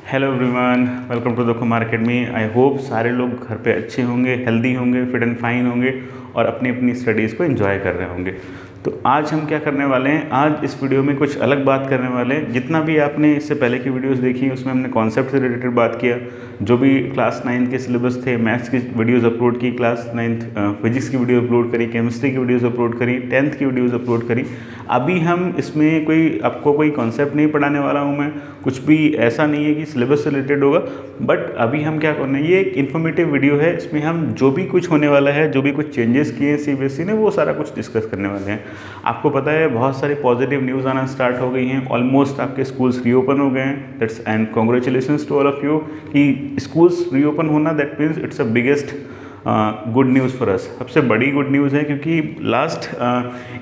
Hello everyone, welcome to the Kumar academy. I hope सारे लोग घर पे अच्छे होंगे, हेल्दी होंगे, फिट एंड फाइन होंगे और अपनी अपनी स्टडीज़ को एंजॉय कर रहे होंगे। तो आज हम क्या करने वाले हैं, आज इस वीडियो में कुछ अलग बात करने वाले हैं। जितना भी आपने इससे पहले की वीडियोस देखी उसमें हमने कॉन्सेप्ट से रिलेटेड बात किया, जो भी क्लास 9 के सिलेबस थे, मैथ्स की वीडियोज़ अपलोड की, क्लास 9 फिजिक्स की वीडियो अपलोड करी, केमिस्ट्री की वीडियोज़ अपलोड करी, 10th की वीडियोज़ अपलोड करी। अभी हम इसमें आपको कोई कॉन्सेप्ट नहीं पढ़ाने वाला हूँ मैं, कुछ भी ऐसा नहीं है कि सिलेबस से रिलेटेड होगा। बट अभी हम क्या करना है, ये एक इन्फॉर्मेटिव वीडियो है। इसमें हम जो भी कुछ होने वाला है, जो भी कुछ चेंजेस किए हैं सीबीएसई ने, वो सारा कुछ डिस्कस करने वाले हैं। आपको पता है बहुत सारी पॉजिटिव न्यूज़ आना स्टार्ट हो गई हैं। ऑलमोस्ट आपके स्कूल्स रीओपन हो गए हैं। That's and congratulations to all of you कि स्कूल्स रीओपन होना, that means it's a biggest good news for us. सबसे बड़ी गुड न्यूज़ है क्योंकि लास्ट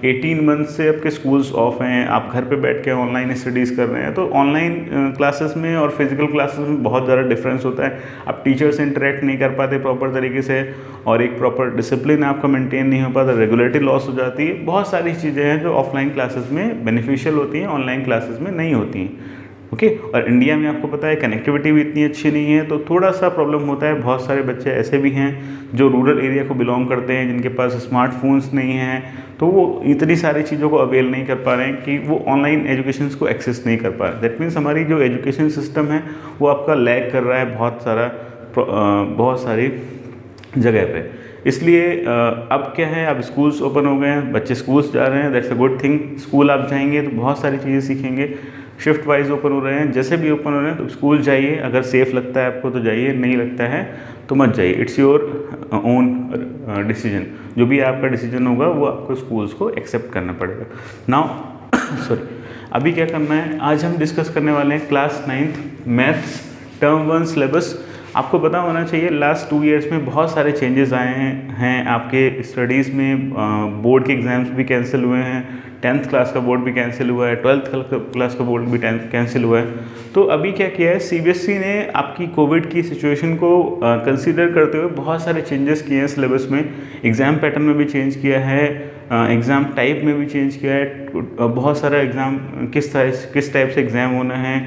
18 मंथ से आपके स्कूल्स ऑफ हैं, आप घर पे बैठ के ऑनलाइन स्टडीज़ कर रहे हैं। तो ऑनलाइन क्लासेस में और फिजिकल क्लासेस में बहुत ज़्यादा डिफरेंस होता है। आप टीचर से इंटरेक्ट नहीं कर पाते प्रॉपर तरीके से, और एक प्रॉपर डिसिप्लिन आपका मेंटेन नहीं हो पाता, रेगुलरिटी लॉस हो जाती है। बहुत सारी चीज़ें हैं जो ऑफलाइन क्लासेस में बेनिफिशियल होती हैं, ऑनलाइन क्लासेस में नहीं होती हैं। ओके और इंडिया में आपको पता है कनेक्टिविटी भी इतनी अच्छी नहीं है, तो थोड़ा सा प्रॉब्लम होता है। बहुत सारे बच्चे ऐसे भी हैं जो रूरल एरिया को बिलोंग करते हैं, जिनके पास स्मार्टफोन्स नहीं हैं, तो वो इतनी सारी चीज़ों को अवेल नहीं कर पा रहे हैं कि वो ऑनलाइन एजुकेशन को एक्सेस नहीं कर पा रहे। दैट मीन्स हमारी जो एजुकेशन सिस्टम है वो आपका लैग कर रहा है बहुत सारी जगह पे। इसलिए अब क्या है, अब स्कूल्स ओपन हो गए हैं, बच्चे स्कूल्स जा रहे हैं, that's a good thing. School आप जाएंगे तो बहुत सारी चीज़ें सीखेंगे। शिफ्ट वाइज ओपन हो रहे हैं, जैसे भी ओपन हो रहे हैं तो स्कूल जाइए। अगर सेफ़ लगता है आपको तो जाइए, नहीं लगता है तो मत जाइए। It's your own decision. जो भी आपका डिसीजन होगा वो आपको स्कूल्स को एक्सेप्ट करना पड़ेगा। नाउ सॉरी, अभी क्या करना है, आज हम डिस्कस करने वाले हैं class 9th maths term 1 syllabus. आपको पता होना चाहिए लास्ट 2 ईयर्स में बहुत सारे चेंजेस आए हैं आपके स्टडीज़ में। बोर्ड के एग्ज़ाम्स भी कैंसिल हुए हैं, 10th क्लास का बोर्ड भी कैंसिल हुआ है, 12th क्लास का बोर्ड भी कैंसिल हुआ है। तो अभी क्या किया है सीबीएसई ने, आपकी कोविड की सिचुएशन को कंसीडर करते हुए बहुत सारे चेंजेस किए हैं सिलेबस में। एग्ज़ाम पैटर्न में भी चेंज किया है, एग्ज़ाम टाइप में भी चेंज किया है। बहुत सारा एग्ज़ाम किस टाइप से एग्ज़ाम होना है,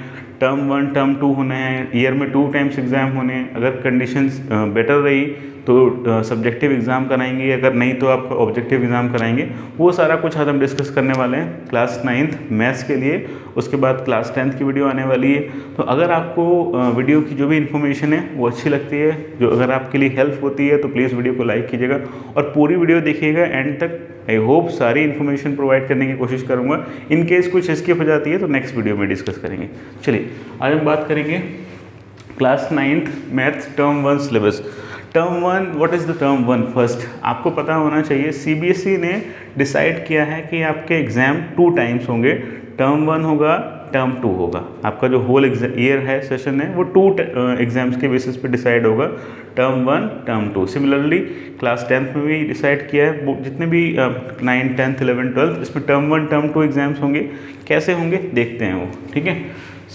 टर्म 1 टर्म 2 होना है, ईयर में 2 टाइम्स एग्ज़ाम होने हैं। अगर कंडीशंस बेटर रही तो सब्जेक्टिव एग्ज़ाम कराएंगे, अगर नहीं तो आपका ऑब्जेक्टिव एग्ज़ाम कराएंगे। वो सारा कुछ आज हम डिस्कस करने वाले हैं क्लास 9th मैथ्स के लिए। उसके बाद क्लास 10th की वीडियो आने वाली है। तो अगर आपको वीडियो की जो भी इन्फॉर्मेशन है वो अच्छी लगती है, जो अगर आपके लिए हेल्प होती है, तो प्लीज़ वीडियो को लाइक कीजिएगा और पूरी वीडियो देखिएगा एंड तक। आई होप सारी इन्फॉर्मेशन प्रोवाइड करने की कोशिश करूँगा। इन केस कुछ स्किप हो जाती है तो नेक्स्ट वीडियो में डिस्कस करेंगे। चलिए आज हम बात करेंगे class 9th maths term 1 syllabus. Term 1, what is the term 1? First आपको पता होना चाहिए सीबीएसई ने डिसाइड किया है कि आपके एग्ज़ाम 2 टाइम्स होंगे। टर्म 1 होगा, टर्म 2 होगा। आपका जो होल ईयर है, सेशन है, वो 2 एग्ज़ाम्स के बेसिस पे डिसाइड होगा, term 1 term 2। Similarly class 10th में भी डिसाइड किया है, जितने भी 9, 10th, 11, 12 इसमें टर्म 1 टर्म 2 एग्ज़ाम्स होंगे। कैसे होंगे देखते हैं वो, ठीक है।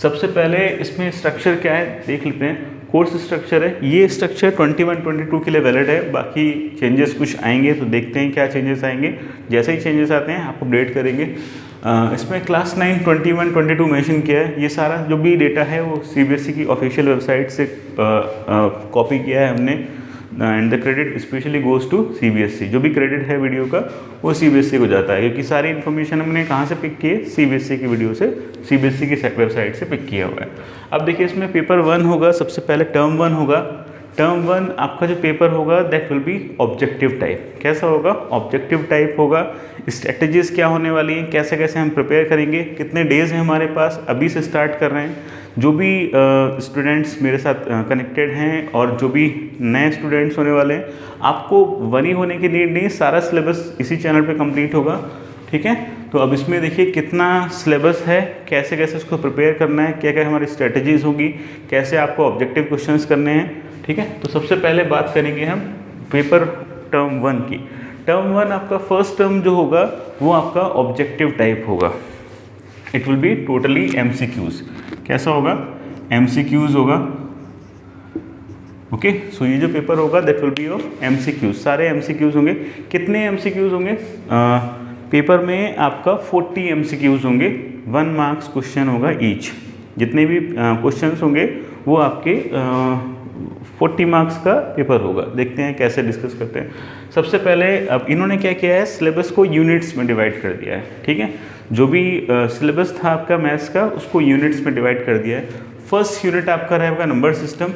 सबसे पहले इसमें स्ट्रक्चर क्या है देख लेते हैं। कोर्स स्ट्रक्चर है, ये स्ट्रक्चर 21-22 के लिए वैलिड है। बाकी चेंजेस कुछ आएंगे तो देखते हैं क्या चेंजेस आएंगे। जैसे ही चेंजेस आते हैं आप अपडेट करेंगे। इसमें क्लास 9, 21-22 मेंशन किया है। ये सारा जो भी डेटा है वो सीबीएसई की ऑफिशियल वेबसाइट से कॉपी किया है हमने, and the credit specially goes to CBSE. जो भी क्रेडिट है वीडियो का वो सीबीएसई को जाता है, क्योंकि सारी इन्फॉर्मेशन हमने कहाँ से पिक की है, सीबीएसई की वीडियो से, सीबीएसई की वेबसाइट से पिक किया हुआ है। अब देखिए इसमें पेपर 1 होगा, सबसे पहले टर्म 1 होगा। टर्म 1 आपका जो पेपर होगा that will B objective type. कैसा होगा? ऑब्जेक्टिव टाइप होगा। स्ट्रेटजीज़ क्या होने वाली हैं, कैसे कैसे हम प्रिपेयर करेंगे, कितने डेज़ हैं हमारे पास, अभी से स्टार्ट कर रहे हैं। जो भी स्टूडेंट्स मेरे साथ कनेक्टेड हैं और जो भी नए स्टूडेंट्स होने वाले हैं, आपको वरी होने की नीड नहीं, सारा सिलेबस इसी चैनल पे कंप्लीट होगा, ठीक है। तो अब इसमें देखिए कितना सिलेबस है, कैसे कैसे उसको प्रिपेयर करना है, क्या क्या हमारी स्ट्रेटजीज़ होगी, कैसे आपको ऑब्जेक्टिव क्वेश्चंस करने हैं, ठीक है। तो सबसे पहले बात करेंगे हम पेपर टर्म 1 की। टर्म 1 आपका फर्स्ट टर्म जो होगा वो आपका ऑब्जेक्टिव टाइप होगा। It will be totally MCQs. कैसा होगा? एमसीक्यूज़ होगा। ओके, सो ये जो पेपर होगा that will be of MCQs. सारे एमसीक्यूज़ होंगे। कितने एमसीक्यूज़ होंगे? पेपर में आपका 40 एमसीक्यूज़ होंगे, 1 मार्क्स क्वेश्चन होगा ईच, जितने भी क्वेश्चंस होंगे वो आपके 40 मार्क्स का पेपर होगा। देखते हैं कैसे डिस्कस करते हैं। सबसे पहले अब इन्होंने क्या किया है, सिलेबस को यूनिट्स में डिवाइड कर दिया है। ठीक है, जो भी सिलेबस था आपका मैथ्स का उसको यूनिट्स में डिवाइड कर दिया है। फर्स्ट यूनिट आपका रहेगा number system.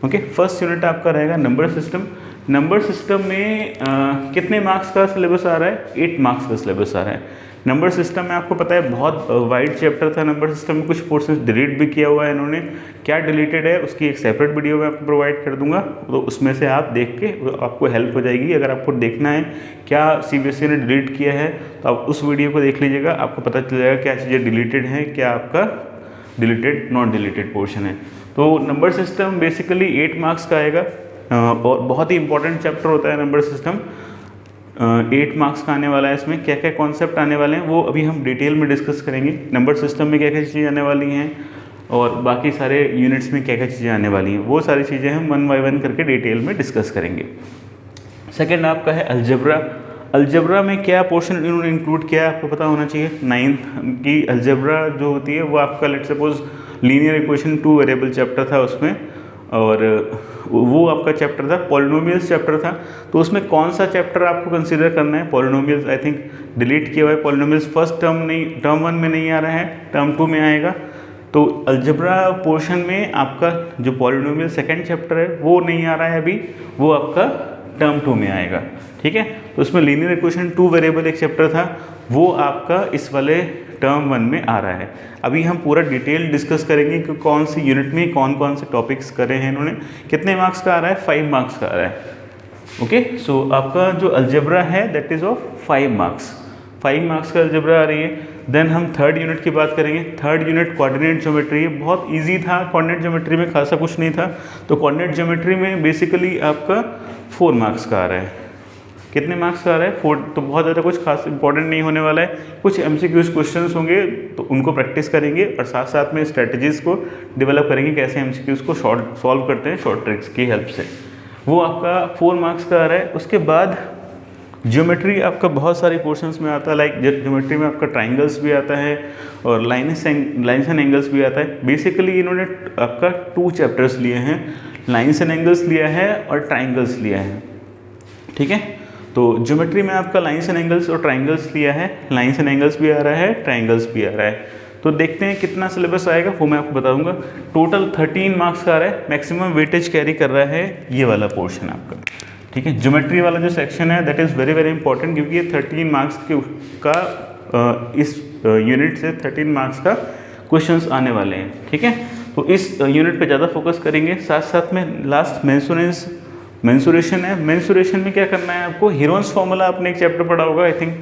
Okay, first unit आपका रहेगा नंबर सिस्टम। नंबर सिस्टम में कितने मार्क्स का सिलेबस आ रहा है, 8 मार्क्स का सिलेबस आ रहा है। नंबर सिस्टम में आपको पता है बहुत वाइड चैप्टर था। नंबर सिस्टम में कुछ पोर्शंस डिलीट भी किया हुआ है इन्होंने। क्या डिलीटेड है उसकी एक सेपरेट वीडियो मैं आपको प्रोवाइड कर दूंगा, तो उसमें से आप देख के आपको हेल्प हो जाएगी। अगर आपको देखना है क्या सीबीएसई ने डिलीट किया है तो आप उस वीडियो को देख लीजिएगा, आपको पता चल जाएगा क्या चीज़ें डिलीटेड हैं, क्या आपका डिलीटेड नॉन डिलीटेड पोर्शन है। तो नंबर सिस्टम बेसिकली 8 मार्क्स का आएगा और बहुत ही इंपॉर्टेंट चैप्टर होता है नंबर सिस्टम। 8 मार्क्स का आने वाला है। इसमें क्या क्या कॉन्सेप्ट आने वाले हैं वो अभी हम डिटेल में डिस्कस करेंगे। नंबर सिस्टम में क्या क्या चीज़ें आने वाली हैं और बाकी सारे यूनिट्स में क्या क्या चीज़ें आने वाली हैं, वो सारी चीज़ें हम 1 बाय 1 करके डिटेल में डिस्कस करेंगे। सेकेंड आपका है अलजेब्रा। अलजेब्रा में क्या पोर्शन इन्होंने इंक्लूड किया है आपको पता होना चाहिए। 9th की अलजेब्रा जो होती है वो आपका let suppose linear equation 2 variable chapter था उसमें, और वो आपका चैप्टर था पॉलिनोमियल्स चैप्टर था। तो उसमें कौन सा चैप्टर आपको कंसीडर करना है, पॉलिनोमियल्स आई थिंक डिलीट किया हुआ है। पॉलिनोमियल्स फर्स्ट टर्म नहीं, टर्म 1 में नहीं आ रहा है, टर्म 2 में आएगा। तो अलजेब्रा पोर्शन में आपका जो पॉलिनोमियल सेकेंड चैप्टर है वो नहीं आ रहा है अभी, वो आपका टर्म 2 में आएगा। ठीक है, तो उसमें लीनियर इक्वेशन 2 वेरिएबल एक चैप्टर था, वो आपका इस वाले टर्म 1 में आ रहा है। अभी हम पूरा डिटेल डिस्कस करेंगे कि कौन सी यूनिट में कौन कौन से टॉपिक्स करे हैं इन्होंने। कितने मार्क्स का आ रहा है, 5 मार्क्स का आ रहा है। ओके, सो आपका जो अलजेब्रा है that is of 5 marks. 5 marks का अलजेब्रा आ रही है। देन हम थर्ड यूनिट की बात करेंगे। थर्ड यूनिट कोऑर्डिनेट ज्योमेट्री, बहुत ईजी था। कोऑर्डिनेट ज्योमेट्री में खासा कुछ नहीं था। तो कोऑर्डिनेट ज्योमेट्री में बेसिकली आपका 4 मार्क्स का आ रहा है। कितने मार्क्स का आ रहा है, 4। तो बहुत ज़्यादा कुछ खास इंपॉर्टेंट नहीं होने वाला है। कुछ MCQs क्वेश्चंस होंगे तो उनको प्रैक्टिस करेंगे और साथ साथ में स्ट्रेटजीज़ को डेवलप करेंगे, कैसे MCQs को सॉल्व करते हैं शॉर्ट ट्रिक्स की हेल्प से। वो आपका 4 मार्क्स का आ रहा है। उसके बाद ज्योमेट्री आपका बहुत सारी पोर्शंस में आता है। लाइक ज्योमेट्री में आपका ट्राइंगल्स भी आता है और लाइन्स एंड एंगल्स भी आता है। बेसिकली इन्होंने आपका 2 चैप्टर्स लिए हैं, लाइन्स एंड एंगल्स लिया है और ट्राइंगल्स लिया है। ठीक है, तो ज्योमेट्री में आपका लाइन्स एंड एंगल्स और ट्राइंगल्स लिया है। लाइन्स एंड एंगल्स भी आ रहा है, ट्राइंगल्स भी आ रहा है। तो देखते हैं कितना सिलेबस आएगा वो मैं आपको बताऊंगा। टोटल 13 मार्क्स का आ रहा है। मैक्सिमम वेटेज कैरी कर रहा है ये वाला पोर्शन आपका। ठीक है, ज्योमेट्री वाला जो सेक्शन है that is very very important, क्योंकि ये 13 मार्क्स का इस यूनिट से 13 मार्क्स का क्वेश्चंस आने वाले हैं। ठीक है, तो इस यूनिट पे ज़्यादा फोकस करेंगे। साथ साथ में लास्ट मेंसुरेशन है। मेंसुरेशन में क्या करना है आपको, हीरोन्स फॉर्मूला आपने एक चैप्टर पढ़ा होगा, आई थिंक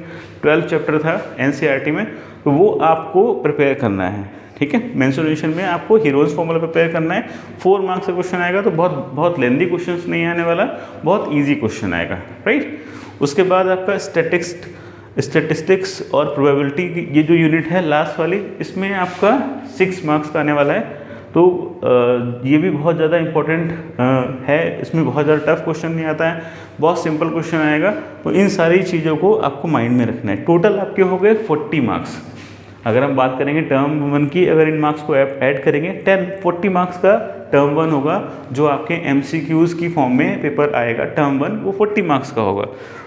12th चैप्टर था NCERT में, तो वो आपको प्रिपेयर करना है। ठीक है, मेंसुरेशन में आपको हीरोन्स फॉर्मूला प्रिपेयर करना है। 4 मार्क्स का क्वेश्चन आएगा, तो बहुत लेंदी क्वेश्चन नहीं आने वाला, बहुत ईजी क्वेश्चन आएगा। राइट, उसके बाद आपका स्टैटिस्टिक्स और प्रोबेबिलिटी ये जो यूनिट है लास्ट वाली, इसमें आपका 6 मार्क्स का आने वाला है। तो ये भी बहुत ज़्यादा इम्पोर्टेंट है। इसमें बहुत ज़्यादा टफ क्वेश्चन नहीं आता है, बहुत सिंपल क्वेश्चन आएगा। तो इन सारी चीज़ों को आपको माइंड में रखना है। टोटल आपके हो गए 40 मार्क्स। अगर हम बात करेंगे टर्म 1 की, अगर इन मार्क्स को ऐड करेंगे 40 मार्क्स का टर्म 1 होगा, जो आपके MCQs की फॉर्म में पेपर आएगा टर्म 1, वो 40 मार्क्स का होगा।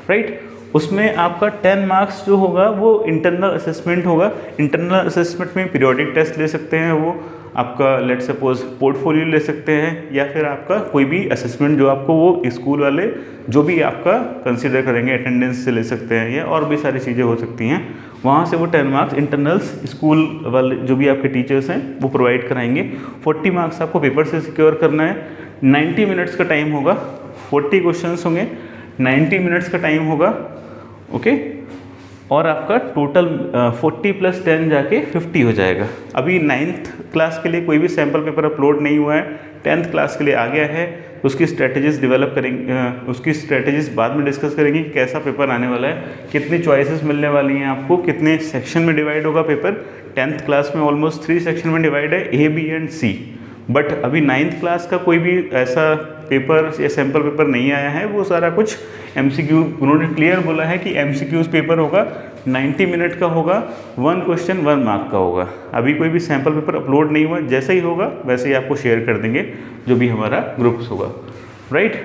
राइट, उसमें आपका 10 मार्क्स जो होगा वो इंटरनल असेसमेंट होगा। इंटरनल असेसमेंट में पीरियोडिक टेस्ट ले सकते हैं, वो आपका लेट सपोज पोर्टफोलियो ले सकते हैं, या फिर आपका कोई भी असेसमेंट जो आपको वो स्कूल वाले जो भी आपका कंसीडर करेंगे, अटेंडेंस से ले सकते हैं, या और भी सारी चीज़ें हो सकती हैं। वहाँ से वो 10 मार्क्स इंटरनल्स स्कूल वाले जो भी आपके टीचर्स हैं वो प्रोवाइड कराएंगे। 40 मार्क्स आपको पेपर से सिक्योर करना है। 90 मिनट्स का टाइम होगा, 40 क्वेश्चंस होंगे, 90 मिनट्स का टाइम होगा। ओके, और आपका टोटल 40 + 10 जाके 50 हो जाएगा। अभी 9th क्लास के लिए कोई भी सैम्पल पेपर अपलोड नहीं हुआ है, 10th क्लास के लिए आ गया है। उसकी स्ट्रेटजीज डेवलप करेंगे, उसकी स्ट्रेटजीज बाद में डिस्कस करेंगे कि कैसा पेपर आने वाला है, कितनी चॉइसेस मिलने वाली हैं आपको, कितने सेक्शन में डिवाइड होगा पेपर। 10th क्लास में ऑलमोस्ट 3 सेक्शन में डिवाइड है, A, B and C। But अभी 9th क्लास का कोई भी ऐसा पेपर या सैम्पल पेपर नहीं आया है, वो सारा कुछ MCQ उन्होंने क्लियर बोला है कि MCQs पेपर होगा 90 मिनट का होगा, 1 क्वेश्चन 1 मार्क का होगा। अभी कोई भी सैम्पल पेपर अपलोड नहीं हुआ, जैसे ही होगा वैसे ही आपको शेयर कर देंगे जो भी हमारा ग्रुप्स होगा, राइट।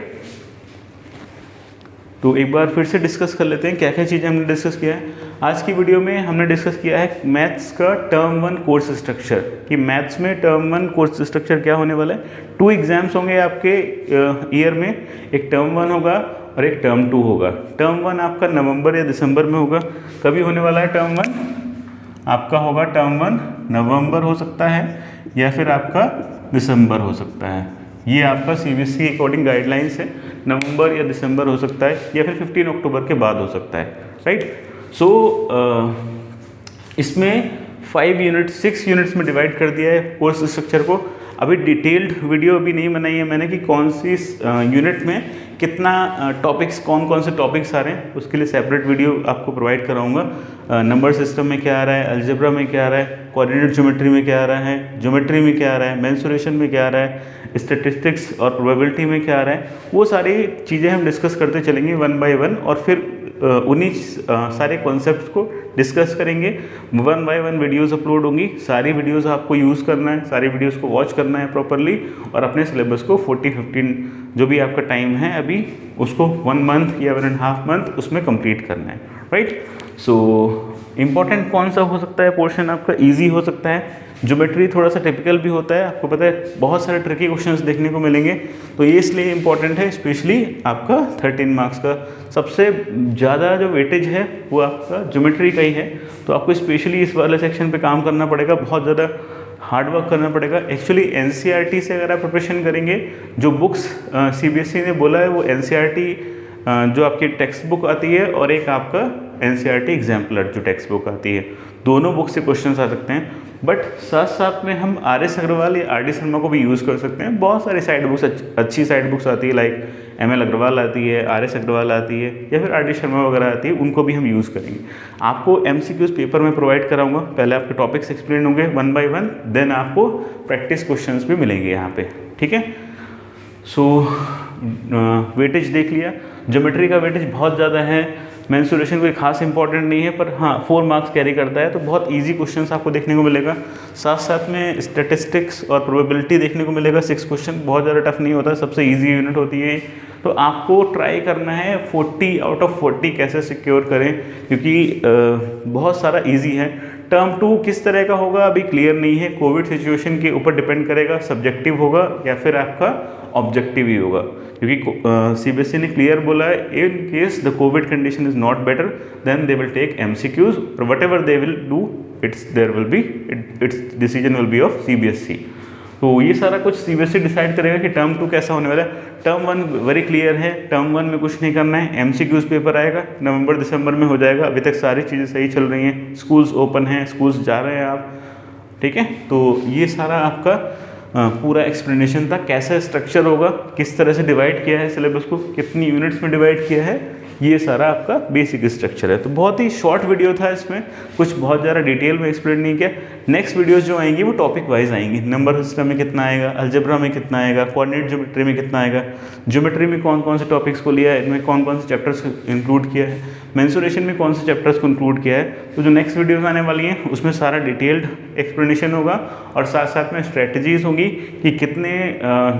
तो एक बार फिर से डिस्कस कर लेते हैं क्या क्या चीज़ें हमने डिस्कस किया है। आज की वीडियो में हमने डिस्कस किया है मैथ्स का टर्म 1 कोर्स स्ट्रक्चर, कि मैथ्स में टर्म 1 कोर्स स्ट्रक्चर क्या होने वाला है। 2 एग्जाम्स होंगे आपके ईयर में, एक टर्म 1 होगा और एक टर्म 2 होगा। टर्म 1 आपका नवंबर या दिसंबर में होगा। कभी होने वाला है टर्म 1 आपका होगा, टर्म 1 नवंबर हो सकता है या फिर आपका दिसंबर हो सकता है। ये आपका CBSE अकॉर्डिंग गाइडलाइंस है, नवंबर या दिसंबर हो सकता है या फिर 15 अक्टूबर के बाद हो सकता है, राइट। सो इसमें 5 यूनिट 6 यूनिट्स में डिवाइड कर दिया है कोर्स स्ट्रक्चर को। अभी डिटेल्ड वीडियो अभी नहीं बनाई है मैंने कि कौन सी यूनिट में कितना टॉपिक्स, कौन कौन से टॉपिक्स आ रहे हैं, उसके लिए सेपरेट वीडियो आपको प्रोवाइड कराऊंगा। नंबर सिस्टम में क्या आ रहा है, अलजेब्रा में क्या आ रहा है, कोऑर्डिनेट ज्योमेट्री में क्या आ रहा है, ज्योमेट्री में क्या आ रहा है, मेंसुरेशन में क्या आ रहा है, स्टैटिस्टिक्स और प्रोबेबिलिटी में क्या आ रहा है, वो सारी चीज़ें हम डिस्कस करते चलेंगे 1 बाय 1 और फिर उन्हीं सारे कॉन्सेप्ट्स को डिस्कस करेंगे। 1 बाय 1 वीडियोस अपलोड होंगी, सारी वीडियोस आपको यूज़ करना है, सारी वीडियोस को वॉच करना है प्रॉपरली और अपने सिलेबस को 40-15 जो भी आपका टाइम है अभी उसको 1 मंथ या 1.5 मंथ उसमें कंप्लीट करना है, राइट। सो इम्पॉर्टेंट कौन सा हो सकता है पोर्शन आपका, ईजी हो सकता है। ज्योमेट्री थोड़ा सा टिपिकल भी होता है, आपको पता है बहुत सारे ट्रिकी क्वेश्चंस देखने को मिलेंगे, तो ये इसलिए इम्पॉर्टेंट है। स्पेशली आपका 13 मार्क्स का सबसे ज़्यादा जो वेटेज है वो आपका ज्योमेट्री का ही है, तो आपको स्पेशली इस वाले सेक्शन पे काम करना पड़ेगा, बहुत ज़्यादा हार्ड वर्क करना पड़ेगा। एक्चुअली NCERT से अगर आप प्रिपरेशन करेंगे, जो बुक्स CBSE ने बोला है वो NCERT जो आपकी टेक्स्ट बुक आती है और एक आपका NCERT एग्जाम्पलर जो टेक्स्ट बुक आती है, दोनों बुक से क्वेश्चंस आ सकते हैं। बट साथ साथ में हम RS अग्रवाल या RD शर्मा को भी यूज़ कर सकते हैं। बहुत सारी साइड बुक्स, अच्छी साइड बुक्स आती है, लाइक ML अग्रवाल आती है, RS अग्रवाल आती है या फिर RD शर्मा वगैरह आती है, उनको भी हम यूज़ करेंगे। आपको MCQs पेपर में प्रोवाइड कराऊंगा, पहले आपके टॉपिक्स एक्सप्लेन होंगे 1 बाय 1, देन आपको प्रैक्टिस क्वेश्चंस भी मिलेंगे यहाँ पे, ठीक है। सो वेटेज देख लिया, ज्योमेट्री का वेटेज बहुत ज़्यादा है, मेंसुरेशन कोई खास इंपॉर्टेंट नहीं है, पर हाँ 4 मार्क्स कैरी करता है, तो बहुत इजी क्वेश्चंस आपको देखने को मिलेगा। साथ साथ में स्टैटिस्टिक्स और प्रोबेबिलिटी देखने को मिलेगा। 6 क्वेश्चन बहुत ज़्यादा टफ नहीं होता, सबसे इजी यूनिट होती है, तो आपको ट्राई करना है 40 आउट ऑफ 40 कैसे सिक्योर करें, क्योंकि बहुत सारा ईजी है। टर्म 2 किस तरह का होगा अभी क्लियर नहीं है, कोविड सिचुएशन के ऊपर डिपेंड करेगा, सब्जेक्टिव होगा या फिर आपका ऑब्जेक्टिव ही होगा, क्योंकि CBSE ने क्लियर बोला है in case the COVID condition is not better than they will take MCQs, whatever they will do its decision will be of CBSE। तो ये सारा कुछ CBSE डिसाइड करेगा कि टर्म 2 कैसा होने वाला है। टर्म 1 वेरी क्लियर है, टर्म 1 में कुछ नहीं करना है, MCQs पेपर आएगा नवंबर दिसंबर में हो जाएगा। अभी तक सारी चीज़ें सही चल रही हैं, स्कूल्स ओपन हैं, स्कूल्स जा रहे हैं आप, ठीक है। तो ये सारा आपका पूरा एक्सप्लेनेशन था, कैसा स्ट्रक्चर होगा, किस तरह से डिवाइड किया है सिलेबस को, कितनी यूनिट्स में डिवाइड किया है, ये सारा आपका बेसिक स्ट्रक्चर है। तो बहुत ही शॉर्ट वीडियो था, इसमें कुछ बहुत ज़्यादा डिटेल में एक्सप्लेन नहीं किया। नेक्स्ट वीडियोस जो आएंगी वो टॉपिक वाइज आएंगी, नंबर सिस्टम में कितना आएगा, अलजेब्रा में कितना आएगा, कोऑर्डिनेट ज्योमेट्री में कितना आएगा, ज्योमेट्री में कौन कौन से टॉपिक्स को लिया है, इनमें कौन कौन से चैप्टर्स इंक्लूड किया है, मेंसुरेशन में कौन से चैप्टर्स को इंक्लूड किया है। तो जो नेक्स्ट वीडियोस आने वाली हैं उसमें सारा डिटेल्ड एक्सप्लेनेशन होगा और साथ साथ में स्ट्रेटजीज होंगी कि कितने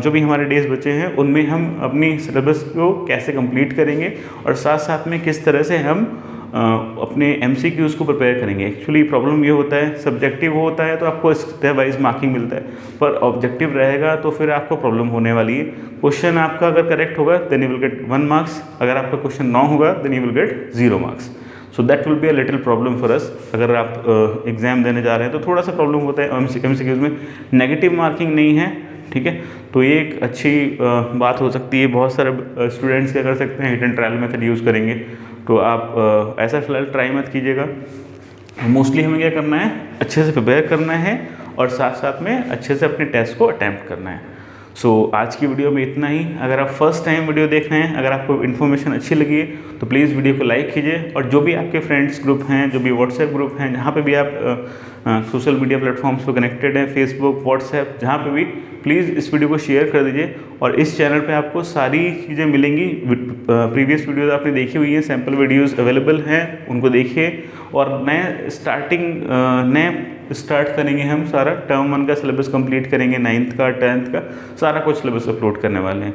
जो भी हमारे डेज बचे हैं उनमें हम अपनी सिलेबस को कैसे कंप्लीट करेंगे और साथ साथ में किस तरह से हम अपने MCQs को प्रिपेयर करेंगे। एक्चुअली प्रॉब्लम ये होता है, सब्जेक्टिव होता है तो आपको स्टेप वाइज मार्किंग मिलता है, पर ऑब्जेक्टिव रहेगा तो फिर आपको प्रॉब्लम होने वाली है। क्वेश्चन आपका अगर करेक्ट होगा then you will get 1 marks, अगर आपका क्वेश्चन रॉन्ग होगा then you will get 0 marks. So that will be a little problem for us. अगर आप एग्जाम देने जा रहे हैं तो थोड़ा सा प्रॉब्लम होता है MCQs में, नेगेटिव मार्किंग नहीं है, ठीक है। तो ये एक अच्छी बात हो सकती है। बहुत सारे स्टूडेंट्स क्या कर सकते हैं, hit and trial method use करेंगे, तो आप ऐसा फिलहाल ट्राई मत कीजिएगा। मोस्टली हमें क्या करना है, अच्छे से प्रिपेयर करना है और साथ साथ में अच्छे से अपने टेस्ट को अटैम्प्ट करना है। सो आज की वीडियो में इतना ही। अगर आप फर्स्ट टाइम वीडियो देख रहे हैं, अगर आपको इन्फॉर्मेशन अच्छी लगी है तो प्लीज़ वीडियो को लाइक कीजिए, और जो भी आपके फ्रेंड्स ग्रुप हैं, जो भी व्हाट्सएप ग्रुप हैं, जहाँ पे भी आप सोशल मीडिया प्लेटफॉर्म्स पर कनेक्टेड हैं, फेसबुक, व्हाट्सएप, जहाँ पे भी, प्लीज़ इस वीडियो को शेयर कर दीजिए। और इस चैनल पे आपको सारी चीज़ें मिलेंगी। प्रीवियस वीडियोज़ आपने देखी हुई हैं, सैम्पल वीडियोज़ अवेलेबल हैं, उनको देखिए। और नए स्टार्ट करेंगे हम सारा टर्म 1 का सिलेबस कंप्लीट करेंगे, 9th का, 10th का, सारा कुछ सिलेबस अपलोड करने वाले हैं।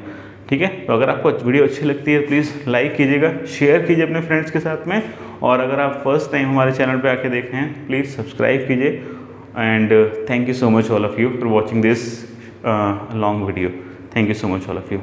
ठीक है, तो अगर आपको वीडियो अच्छी लगती है प्लीज़ लाइक कीजिएगा, शेयर कीजिए अपने फ्रेंड्स के साथ में, और अगर आप फर्स्ट टाइम हमारे चैनल पे आके देख रहे हैं प्लीज़ सब्सक्राइब कीजिए। And thank you so much all of you for watching this long video. Thank you so much all of you.